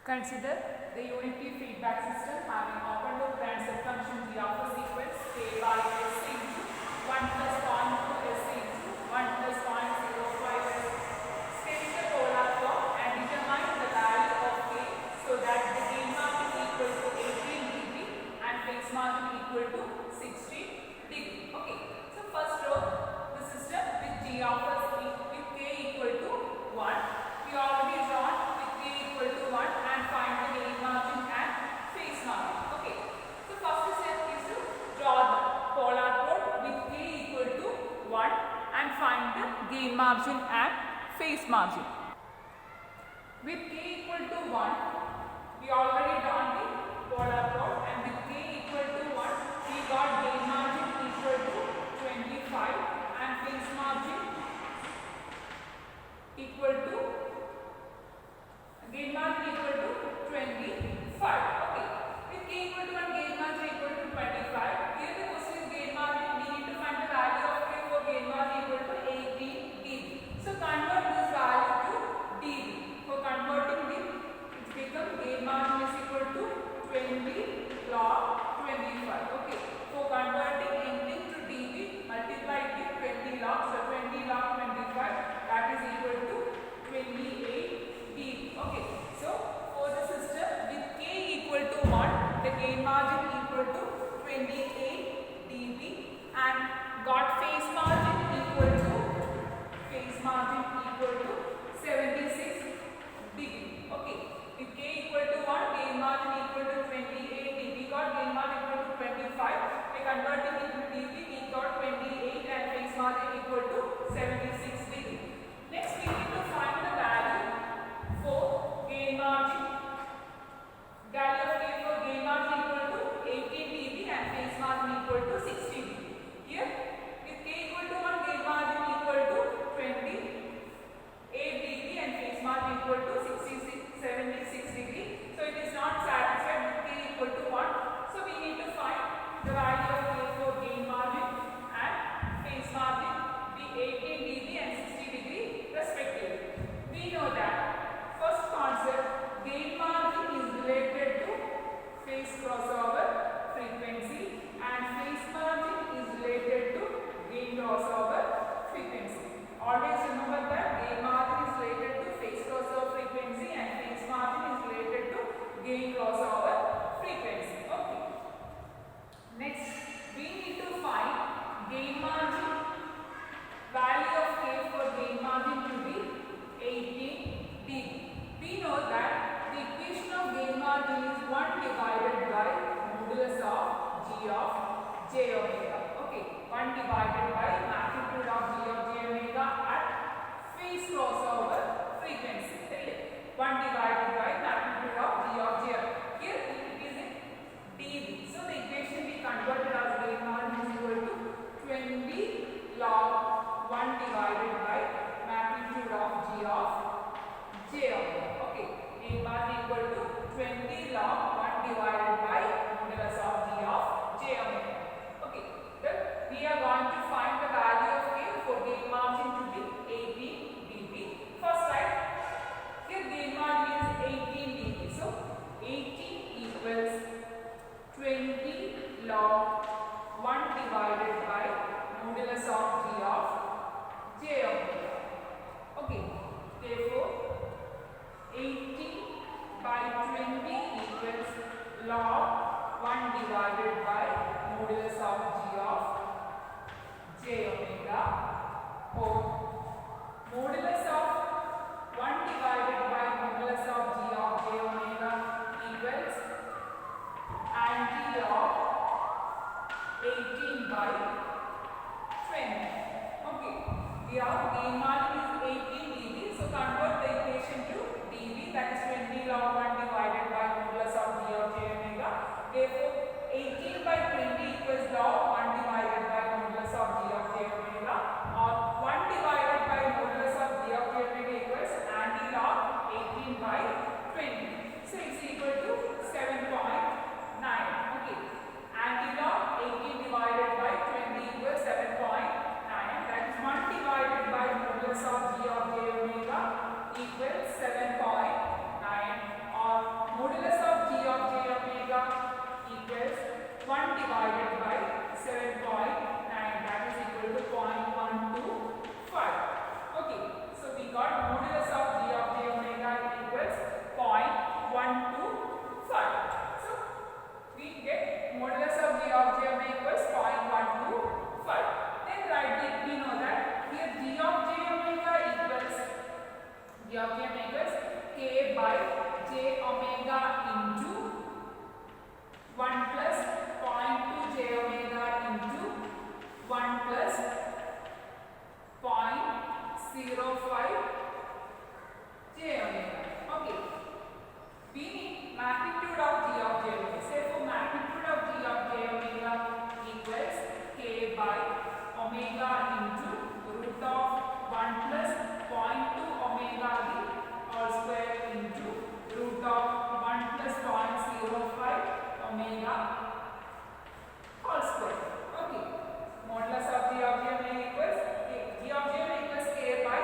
Consider the unity feedback system having open loop transfer function g of a sequence k by s into 1 plus 0.2 s into 1 plus 0.05 s. State the polar form and determine the value of k so that the gain margin equal to 18 dB and phase margin equal to 60 dB. Okay. So first row, the system with g of s with k equal to 1. We already drawn with k equal to 1 and find the gain margin and phase margin. Okay. So first step is to draw the polar plot with k equal to 1 and find the gain margin and phase margin. With k equal to 1, we already drawn the polar plot and with k equal to 1, we got gain margin equal to 25 and phase margin equal to gain margin equal to 25. Okay. With k equal to 1, gain margin equal to 25. Here the question is gain margin. We need to find the value of k for gain margin equal to 18 dB. So convert this value to dB. For converting it, it becomes gain margin is equal to 20 log 25. Okay. For converting anything to dB, multiply it with 20 log. So 20 log 25, that is equal to 28 dB. Okay. So for the system with k equal to 1, the gain margin equal to 28 dB and got phase margin equal to 76 dB. Okay. With k equal to 1, gain margin equal to 28 dB, got gain margin equal to 25. By converting it to dB, we got 28 and phase margin equal to 76 dB. Next, we need to find the value for gain margin. Value of k for gain margin equal to 18 dB and phase margin equal to 60 dB. Here, with k equal to 1, gain margin equal to 28 dB and phase margin equal to 76 degree. So it is not satisfied with k equal to 1. So we need to find the value of k for gain margin and phase margin be 18 dB and 60 degree respectively. We know that first concept, gain margin is related to phase crossover frequency and phase margin is related to gain crossover frequency. Always remember that gain margin is related to phase crossover frequency and phase margin is related to gain crossover frequency. Okay. Next, we need to find gain margin. Value of k for gain margin to be 18 dB. We know that the equation of gain margin is 1 divided by modulus of g of j omega. Okay, 1 divided by magnitude of g of j omega at phase crossover frequency. 1 divided by magnitude of g of j. Here it is in dB. So the equation we converted as gain margin is equal to 20 log 1 divided by magnitude of g of j omega. Okay, gain margin equal to 20 log 1 divided by modulus of g of j omega. Okay, then we are going to find the value of k for gain margin to be 18 dB. First slide. Here gain margin is 18 dB. So 18 equals 20 log 1 divided by modulus of g of j omega. Okay, therefore equals k by j omega into 1 plus 0.2 j omega into 1 plus 0.05 j omega. Okay. We need magnitude of g of j omega. Therefore, magnitude of g of j omega equals k by omega into root of 1 plus 0.2 omega b all square into root of 1 plus 0.05 omega all square. Okay. Modulus of g of j omega equals g of j omega equals k by,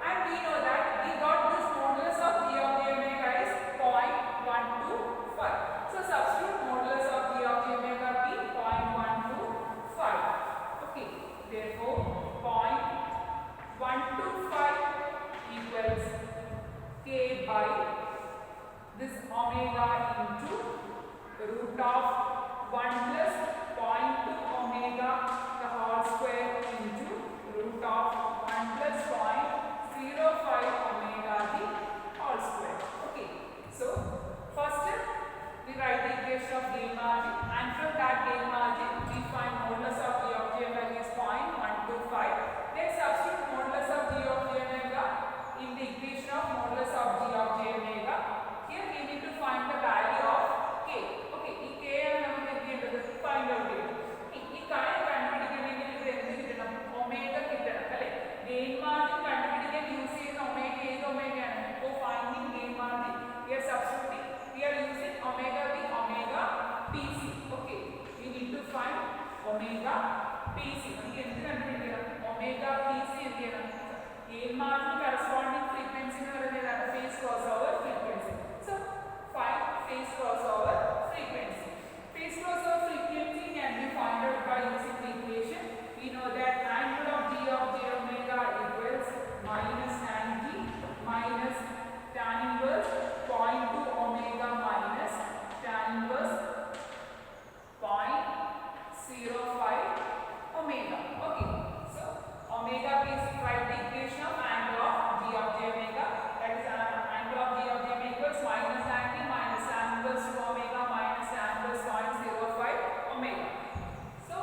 and we know that we got this modulus of g of j omega is 0.125. So substitute modulus of g of j omega be 0.125. Okay. Therefore 0.125 equals k by this omega into root of 1 plus 0.2 omega the whole square into root of 1 plus 0.05 omega the whole square. Okay. So first we write the equation of gain margin, and from that gain margin we find modulus of g of j omega is 0.125. Then substitute modulus of g of j omega in the equation of modulus of g of j omega. Here we need to find the value of k. Okay, ഈ k ആണ് നമുക്ക് എന്ത് ചെയ്യേണ്ടത്? Find out ചെയ്യണം. ഈ കാര്യം കണ്ടുപിടിക്കണമെങ്കിൽ ഇത് എന്ത് കിട്ടണം? ഒമേഗ കിട്ടണം അല്ലേ? ഗെയിൻ മാർജിൻ കണ്ടുപിടിക്കാൻ യൂസ് ചെയ്യുന്ന ഒമേഗ ഏത് ഒമേഗയാണ്? For finding gain margin we are substituting, we are using omega b, omega pc. Okay, we need to find omega pc. നമുക്ക് എന്ത് കണ്ടുപിടിക്കണം? omega pc എന്ത് ചെയ്യണം? gain margin corresponding frequency എന്ന് പറയുന്നത് phase crossover frequency. So find phase crossover frequency. Phase crossover frequency can be found out by using the equation. We know that angle of g of j omega equals minus tan g minus tan inverse 0.2 omega minus tan inverse 0.05 omega. Okay. So omega is write the equation of angle of g of j omega. That is angle of g of j omega equals minus tan g minus tan inverse 2 omega minus tan inverse 0.05 omega. So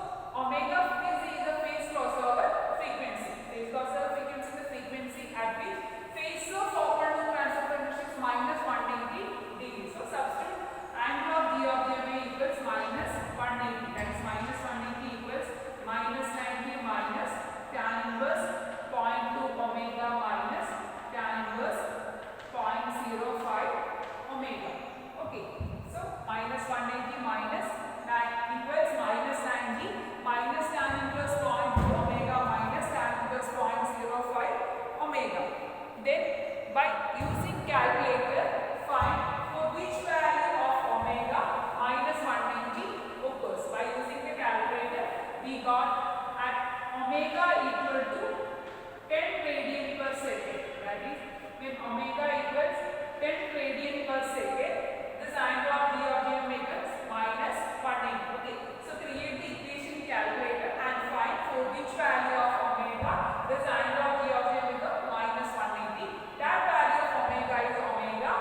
omega is the phase crossover frequency. Phase crossover frequency is the frequency at which phase of forward loop transfer function is minus 180 degrees. So substitute angle of g of j omega equals minus 180. That is minus 180 equals minus 90 minus tan inverse 0.2 omega minus tan inverse 0.05 omega. Okay. So minus 180 minus 9 equals minus 90 minus tan inverse 0.2 omega minus tan inverse 0.05 omega. Then by using calculator find for which value of omega minus 190 occurs. By using the calculator we got at omega equal to 10 radian per second. That is when omega equals 10 radian per second, this angle of g of j omega is minus 180. Okay. So create the equation calculator and find for which value of omega this angle of g of j omega minus 180. That value of omega is omega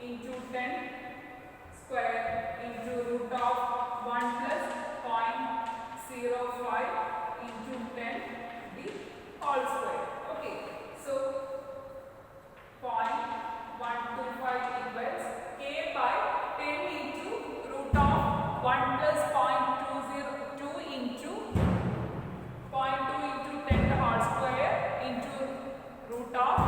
into 10 square into root of 1 plus 0.05 into 10 the whole square. Okay, so 0.125 equals k by 10 into root of 1 plus 0.202 into 0.2 into 10 the whole square into root of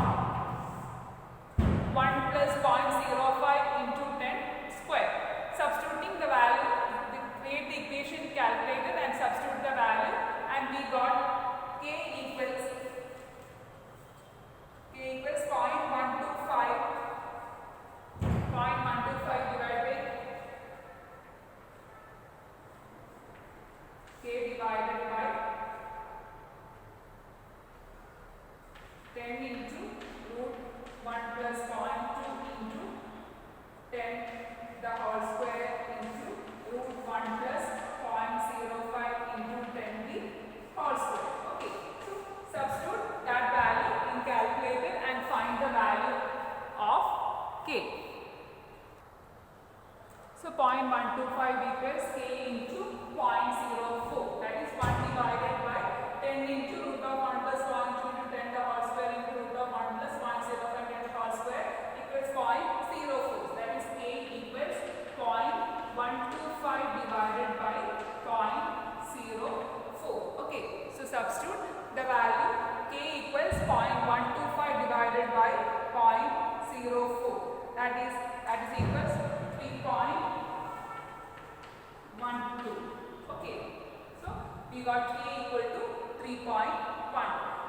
1 plus 0.05 into 10 square. Substituting the value, create the equation calculated and substitute the value, and we got k equals 0.125 divided by k divided by 10 into root 1 plus 0.2 into 10 the whole square into root 1 plus 0.05 into 10 the whole square. Okay, so substitute that value in calculator and find the value of k. So 0.125 equals k into 0.04, that is 1 divided by 10 into root of 1 plus 0.2 into 10 the whole square into root of 1 plus 0.05 10 the whole square equals 0.04, that is k equals 0.125 divided by 0.04. Okay, so substitute the value k equals 0.125 divided by 0.04, that is equals 3.12. Okay, so we got k equal to 3.1.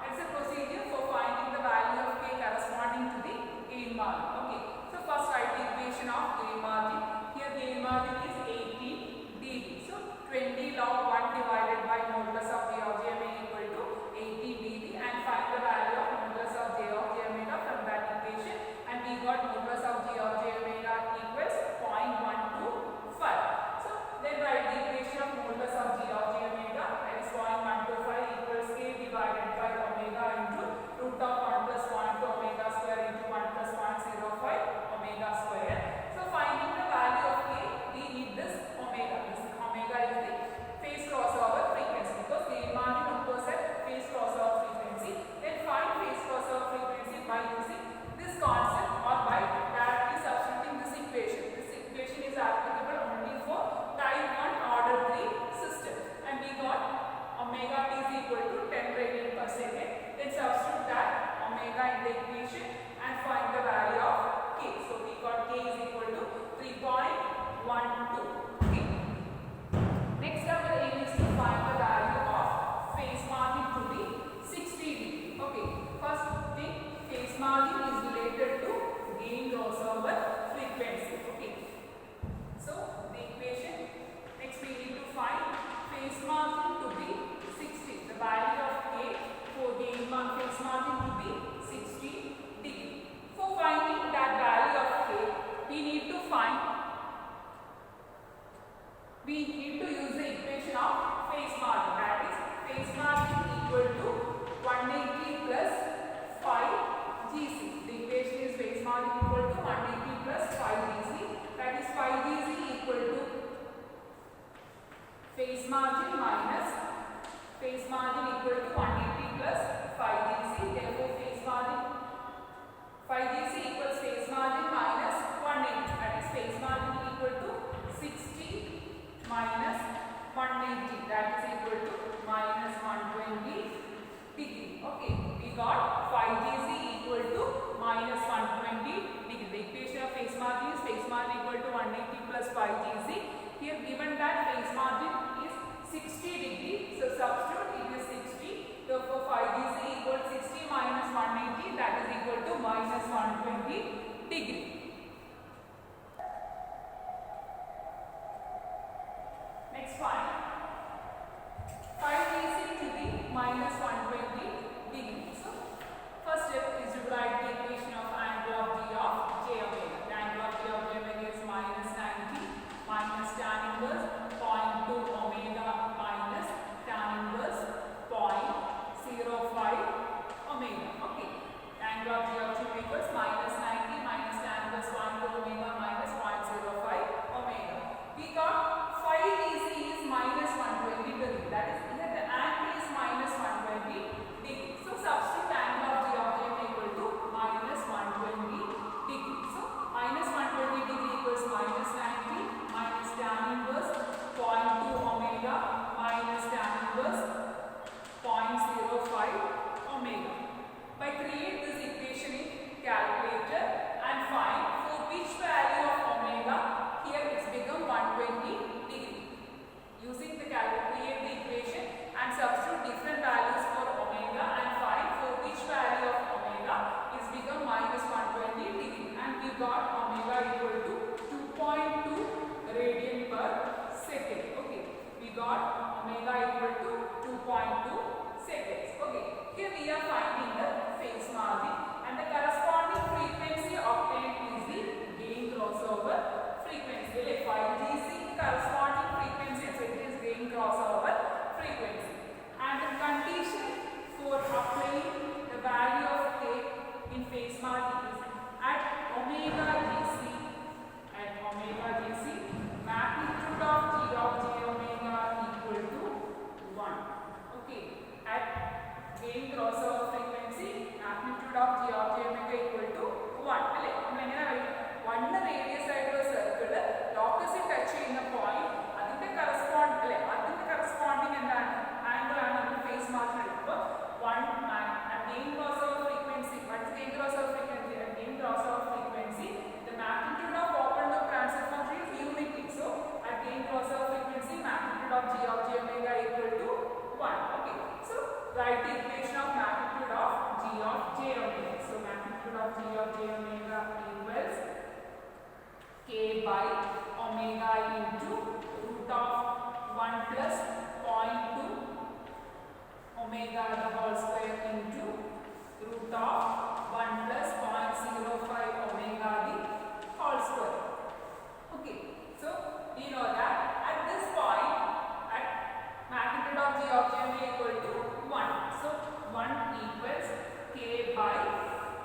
That's a procedure for finding the value of k corresponding to the gain margin. Okay, so first write the equation of gain margin. Here gain margin is 18 dB. So 20 log 1 divided by modulus of j of j omega equal to 80 dB, and find the value of modulus of j omega from that equation, and we got modulus of j omega equals 0.125. So then write the equation of modulus of j omega, that is 0.125 equals k divided by omega into root of 1 plus 1 to omega square into 1 plus 0.05 omega square. So finding the value of k, we need this omega. This omega is the phase crossover frequency, because gain margin occurs at phase crossover frequency. Then find phase crossover frequency by using this concept or by directly substituting this equation. This equation is applicable only for type 1 order 3 system, and we got omega t is equal to 10 radian per second. Then substitute that omega in the equation and find the value of k. So we got k is equal to 3.12. Okay. Next our aim is to find the value of phase margin to be 60 degree. Okay. First thing, phase margin is related to gain crossover frequency. Okay. So the equation, next we need to find phase margin to be 60. The value of k for gain phase margin to be 60 degree. For finding that value of k, we need to use the equation of phase margin, that is phase margin equal to 180 plus 5 GC. The equation is phase margin equal to 180 plus 5 GC, that is 5 GC equal to phase margin minus phase margin equal to 180 plus 5 GC. Therefore phase margin 5 GC equals phase margin minus 180, that is phase margin equal to 60 minus 180, that is equal to minus 120 degree. Okay, we got 5 GC equal to minus 120 degree. The equation of phase margin is phase margin equal to 180 plus 5 GC. Here given that phase margin is 60 degree, so substitute it is 60. Therefore 5 GC equals 60 minus 180, that is equal to minus 120 degree. Next find 5 GC to the minus 120 degree. So first step is to write the equation of angle of G of j omega. The angle of J of j omega is minus 90 minus tan inverse 0.2 omega minus tan inverse 0.05 omega. Okay, angle of J of j omega is minus 90 minus tan inverse got omega equal to 2.2 radian per second. Okay, we got omega equal to 2.2 seconds. Okay, here we are finding the phase margin and the corresponding frequency obtained is the gain crossover frequency. Like 5GC corresponding frequency, so it is gain crossover frequency. And the condition for applying the value of K in phase margin is at omega GC, magnitude of G of J omega equal to 1. Okay, at gain crossover frequency, magnitude of G of J omega equal to 1. One radius side of a circle, locus it touch in a point, corresponding and angle and phase margin. One gain crossover frequency. What is gain crossover frequency? At gain crossover frequency, the magnitude of open loop transfer function is unity. So, at gain crossover frequency, magnitude of G of J omega equal to 1. Okay. So, write the equation of magnitude of G of J omega. So, magnitude of G of J omega equals K by omega into root of 1 plus 0.2 omega the whole square into root of 1 plus 0.05 omega the whole square. Okay, so we know that at this point, at magnitude of G of J equal to 1. So 1 equals K by,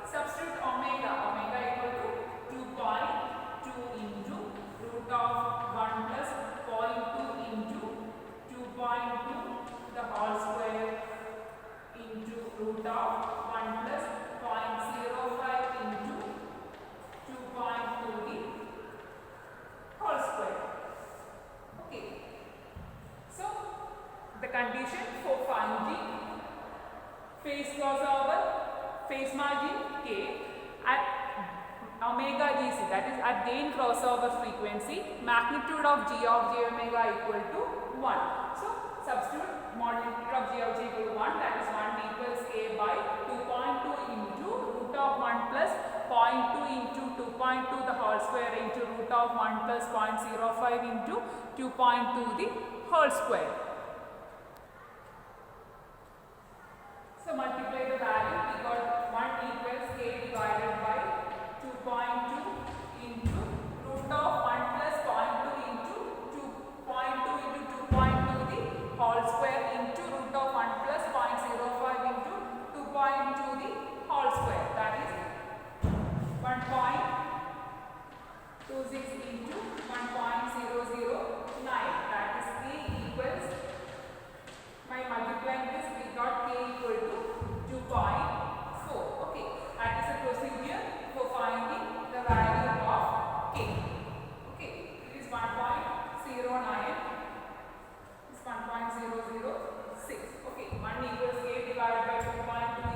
substitute omega equal to 2.2 into root of 1 plus 0.2 into 2.2 the whole square into root of 1 plus 0.05 into 2.2 the whole square. Okay. So, the condition for finding phase crossover, phase margin K at omega GC, that is at gain crossover frequency, magnitude of G of J omega equal to 1. So, substitute magnitude of G of J equal to 1, that is 1 equals K by 2.2 into root of 1 plus 0.2 into 2.2 the whole square into root of 1 plus 0.05 into 2.2 the whole square. So, multiply the value, we got 1 equals K divided by 2.2 into root of 1 plus 0.2 into 2.2 into 2.2 the whole square into root of 1 plus 0.05 into 2.2 the whole square, that is 1.26 into 1.009, that is K equals, by multiplying this we got K equal to 2.4. Okay, that is the procedure for finding the value of K. Okay, it is 1.09, it's 1.006. Okay, 1 equals K divided by 2.2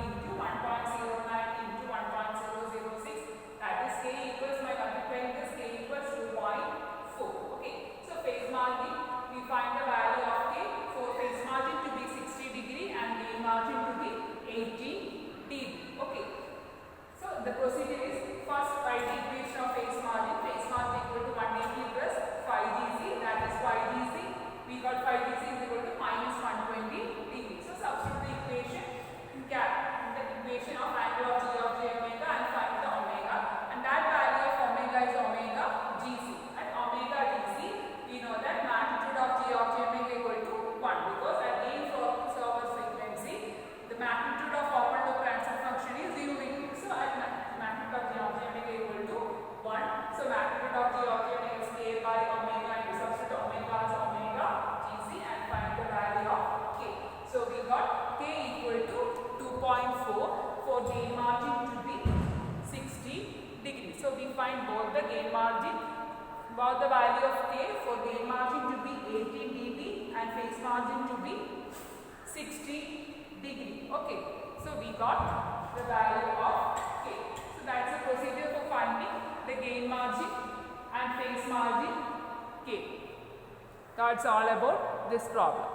into 1.09 into 1.006, that is K equals, by multiplying this K equals 2.4. Okay, so phase margin, we find the value of K for phase margin to be 60 degree and gain margin to be 80 degree. Okay, so the procedure is first write the equation of phase margin equal to 180 plus 5GC, that is 5GC, we got 5GC is equal to minus 120 degree. So substitute the equation in the equation of angle of G of J omega and find the omega, and that value of omega is omega GC. At omega GC, we know that magnitude of G of J omega equal to 1, because at gain crossover frequency, the magnitude of open loop transfer function is unity. So at magnitude of G of J omega equal to 1. So magnitude of G of J omega is K by omega, and we substitute omega as omega GC and find the value of K. So we got K equal to 2.4 for gain margin to be 60 degrees. So we find both the gain margin, both the value of K for gain margin to be 18 dB and phase margin to be 60 degree. Okay, so we got the value of K. So that's the procedure for finding the gain margin and phase margin K. That's all about this problem.